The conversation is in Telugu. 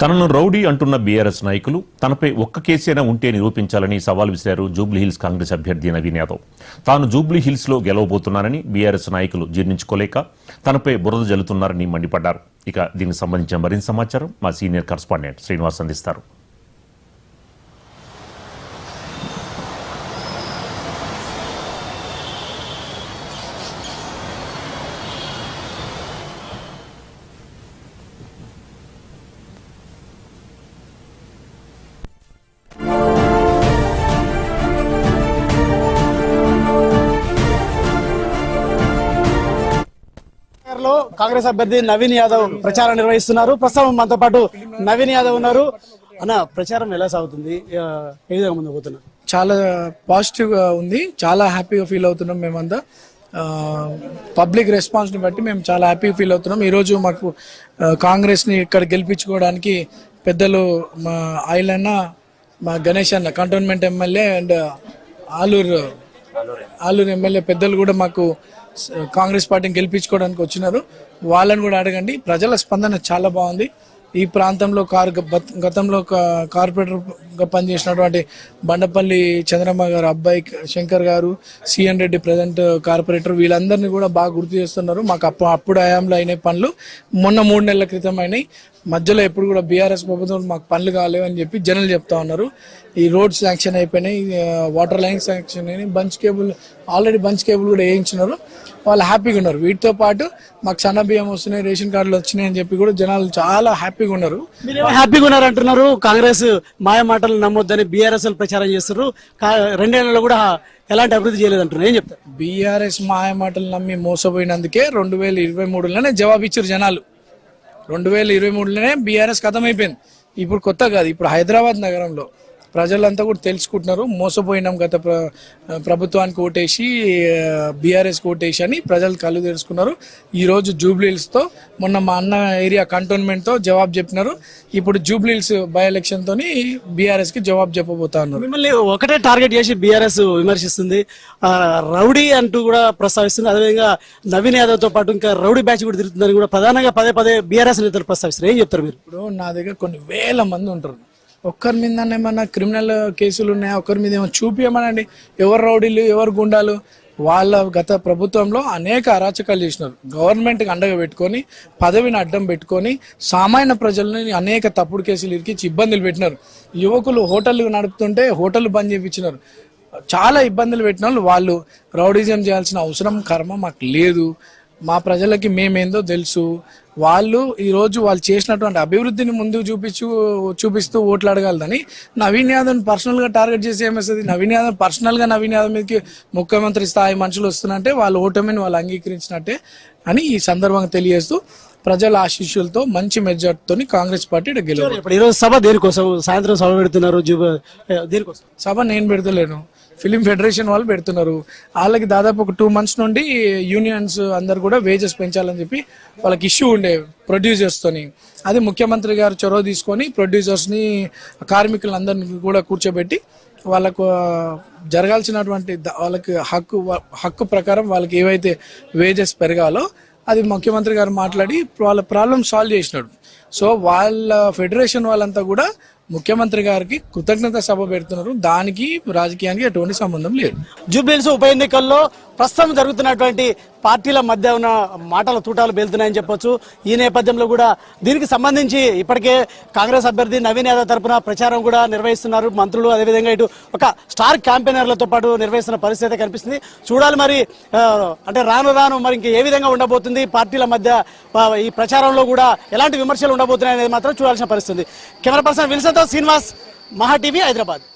తనను రౌడీ అంటున్న బీఆర్ఎస్ నాయకులు తనపై ఒక్క కేసైనా ఉంటే నిరూపించాలని సవాల్ విసిరారు జూబ్లీహిల్స్ కాంగ్రెస్ అభ్యర్థి నవీన్ యాదవ్. తాను జూబ్లీహిల్స్ లో గెలవబోతున్నానని బీఆర్ఎస్ నాయకులు జీర్ణించుకోలేక తనపై బురద జల్లుతున్నారని మండిపడ్డారు. ఇక దీనికి సంబంధించిన మరింత సమాచారం మా సీనియర్ కరస్పాండెంట్ శ్రీనివాస్ అందిస్తారు. కాంగ్రెస్ అభ్యర్థి నవీన్ యాదవ్ ప్రచారం నిర్వహిస్తున్నారు. ప్రస్తుతం మనతో పాటు నవీన్ యాదవ్ ఉన్నారు. అన్న, ప్రచారం ఎలా సాగుతుంది? ఏ విధంగా ముందుకు పోతున్నారు? చాలా పాజిటివ్ గా ఉంది. చాలా హ్యాపీగా ఫీల్ అవుతున్నాం. మేమంతా పబ్లిక్ రెస్పాన్స్ ని బట్టి మేము చాలా హ్యాపీగా ఫీల్ అవుతున్నాం. ఈ రోజు మాకు కాంగ్రెస్ ని ఇక్కడ గెలిపించుకోవడానికి పెద్దలు మా ఆయిలన్న, మా గణేష్ అన్న cantonment MLA and Aluru MLA పెద్దలు కూడా మాకు కాంగ్రెస్ పార్టీని గెలిపించుకోవడానికి వచ్చినారు. వాళ్ళని కూడా అడగండి. ప్రజల స్పందన చాలా బాగుంది. ఈ ప్రాంతంలో గతంలో కార్పొరేటర్ గా పనిచేసినటువంటి బండపల్లి చంద్రమ్మ గారు అబ్బాయి శంకర్ గారు, సిఎన్ రెడ్డి ప్రజెంట్ కార్పొరేటర్, వీళ్ళందరినీ కూడా బాగా గుర్తు చేస్తున్నారు. మాకు అప్పుడు హయాంలో అయిన పనులు మొన్న 3 నెలల క్రితం అయినాయి. మధ్యలో ఎప్పుడు కూడా బీఆర్ఎస్ ప్రభుత్వం మాకు పనులు కాలేవు అని చెప్పి జనాలు చెప్తా ఉన్నారు. ఈ రోడ్స్ శాంక్షన్ అయిపోయినాయి, వాటర్ లైన్ శాంక్షన్ అయినాయి, ఆల్రెడీ బంచ్ కేబుల్ కూడా వేయించినారు. వాళ్ళు హ్యాపీగా ఉన్నారు. వీటితో పాటు మాకు సన్న బియ్యం వస్తున్నాయి, రేషన్ కార్డులు వచ్చినాయి అని చెప్పి కూడా జనాలు చాలా హ్యాపీగా ఉన్నారు. హ్యాపీగా ఉన్నారు అంటున్నారు. కాంగ్రెస్ మాయ మాటలు నమ్మొద్దని బీఆర్ఎస్ ప్రచారం చేస్తున్నారు. 2 ఏళ్లలో కూడా ఎలాంటి అభివృద్ధి చేయలేదంటున్నారు. ఏం చెప్తారు? బీఆర్ఎస్ మాయ మాటలు నమ్మి మోసపోయినందుకే 2023లోనే జవాబు ఇచ్చారు జనాలు. 2023లోనే బీఆర్ఎస్ ఖతమైపోయింది. ఇప్పుడు కొత్త కాదు. ఇప్పుడు హైదరాబాద్ నగరంలో ప్రజలంతా కూడా తెలుసుకుంటున్నారు. మోసపోయినాం గత ప్రభుత్వానికి ఓటేసి, బీఆర్ఎస్ ఓటేసి అని ప్రజలు కళ్ళు తెలుసుకున్నారు. ఈ రోజు జూబ్లీహిల్స్ తో, మొన్న మా అన్న ఏరియా కంటోన్మెంట్ తో జవాబు చెప్పినారు. ఇప్పుడు జూబ్లీహిల్స్ బై ఎలక్షన్ తోని బీఆర్ఎస్ కి జవాబు చెప్పబోతా ఉన్నారు. మిమ్మల్ని ఒకటే టార్గెట్ చేసి బీఆర్ఎస్ విమర్శిస్తుంది, రౌడీ అంటూ కూడా ప్రస్తావిస్తుంది. అదేవిధంగా నవీన్ యాదవ్ తో పాటు ఇంకా రౌడీ బ్యాచ్ కూడా తిరుగుతుందని కూడా ప్రధానంగా పదే బీఆర్ఎస్ నేతలు ప్రస్తావిస్తారు. ఏం చెప్తారు మీరు? ఇప్పుడు నా దగ్గర కొన్ని వేల మంది ఉంటారు. ఒక్కరి మీద ఏమన్నా క్రిమినల్ కేసులు ఉన్నాయా? ఒకరి మీద ఏమన్నా చూపించమనండి. ఎవరు రౌడీలు, ఎవరు గుండాలు? వాళ్ళ గత ప్రభుత్వంలో అనేక అరాచకాలు చేసినారు. గవర్నమెంట్కి అండగా పెట్టుకొని, పదవిని అడ్డం పెట్టుకొని సామాన్య ప్రజలని అనేక తప్పుడు కేసులు ఇరికించి ఇబ్బందులు పెట్టినారు. యువకులు హోటళ్లు నడుపుతుంటే హోటళ్లు బంద్ చేయించినారు. చాలా ఇబ్బందులు పెట్టిన వాళ్ళు రౌడీజం చేయాల్సిన అవసరం కర్మ మాకు లేదు. మా ప్రజలకి మేమేందో తెలుసు. వాళ్ళు ఈరోజు వాళ్ళు చేసినటువంటి అభివృద్ధిని ముందుకు చూపిస్తూ ఓట్లు అడగాలని నవీన్ యాదవ్ పర్సనల్ గా టార్గెట్ చేసి ఏమేస్తుంది? నవీన్ యాదవ్ పర్సనల్ గా నవీన్ యాదవ్ మీదకి ముఖ్యమంత్రి స్థాయి మనుషులు వస్తున్నట్టే వాళ్ళ ఓటమిని వాళ్ళు అంగీకరించినట్టే అని ఈ సందర్భంగా తెలియజేస్తూ ప్రజల ఆశీస్సులతో మంచి మెజార్టీతో కాంగ్రెస్ పార్టీ గెలవాలి. ఈరోజు సభ దేనికోసం? సాయంత్రం సభ పెడుతున్నారు. దేనికోసం సభ? నేను పెడతలేను, ఫిలిం ఫెడరేషన్ వాళ్ళు పెడుతున్నారు. వాళ్ళకి దాదాపు ఒక 2 months నుండి యూనియన్స్ అందరు కూడా వేజెస్ పెంచాలని చెప్పి వాళ్ళకి ఇష్యూ ఉండే ప్రొడ్యూసర్స్ తోని. అది ముఖ్యమంత్రి గారు చొరవ తీసుకొని ప్రొడ్యూసర్స్ ని, కార్మికులందరినీ కూడా కూర్చోబెట్టి వాళ్ళకు జరగాల్సినటువంటి వాళ్ళకి హక్కు ప్రకారం వాళ్ళకి ఏవైతే వేజెస్ పెరగాలో అది ముఖ్యమంత్రి గారు మాట్లాడి వాళ్ళ ప్రాబ్లం సాల్వ్ చేసినాడు. సో వాళ్ళ ఫెడరేషన్ వాళ్ళంతా కూడా ముఖ్యమంత్రి గారికి కృతజ్ఞత సభ పెడుతున్నారు. దానికి రాజకీయానికి ఎటువంటి సంబంధం లేదు. జూబ్లీహిల్స్ ఉప ఎన్నికల్లో ప్రస్తుతం జరుగుతున్నటువంటి పార్టీల మధ్య ఉన్న మాటల తూటాలు పేలుతున్నాయని చెప్పొచ్చు. ఈ నేపథ్యంలో కూడా దీనికి సంబంధించి ఇప్పటికే కాంగ్రెస్ అభ్యర్థి నవీన్ యాదవ్ తరఫున ప్రచారం కూడా నిర్వహిస్తున్నారు మంత్రులు. అదేవిధంగా ఇటు ఒక స్టార్ క్యాంపెయినర్లతో పాటు నిర్వహిస్తున్న పరిస్థితి కనిపిస్తుంది. చూడాలి మరి అంటే రాను మరి ఇంకా ఏ విధంగా ఉండబోతుంది, పార్టీల మధ్య ఈ ప్రచారంలో కూడా ఎలాంటి విమర్శలు ఉండబోతున్నాయి అనేది మాత్రం చూడాల్సిన పరిస్థితి. కెమెరా పర్సన్ విల్సన్తో శ్రీనివాస్, మహా టీవీ, హైదరాబాద్.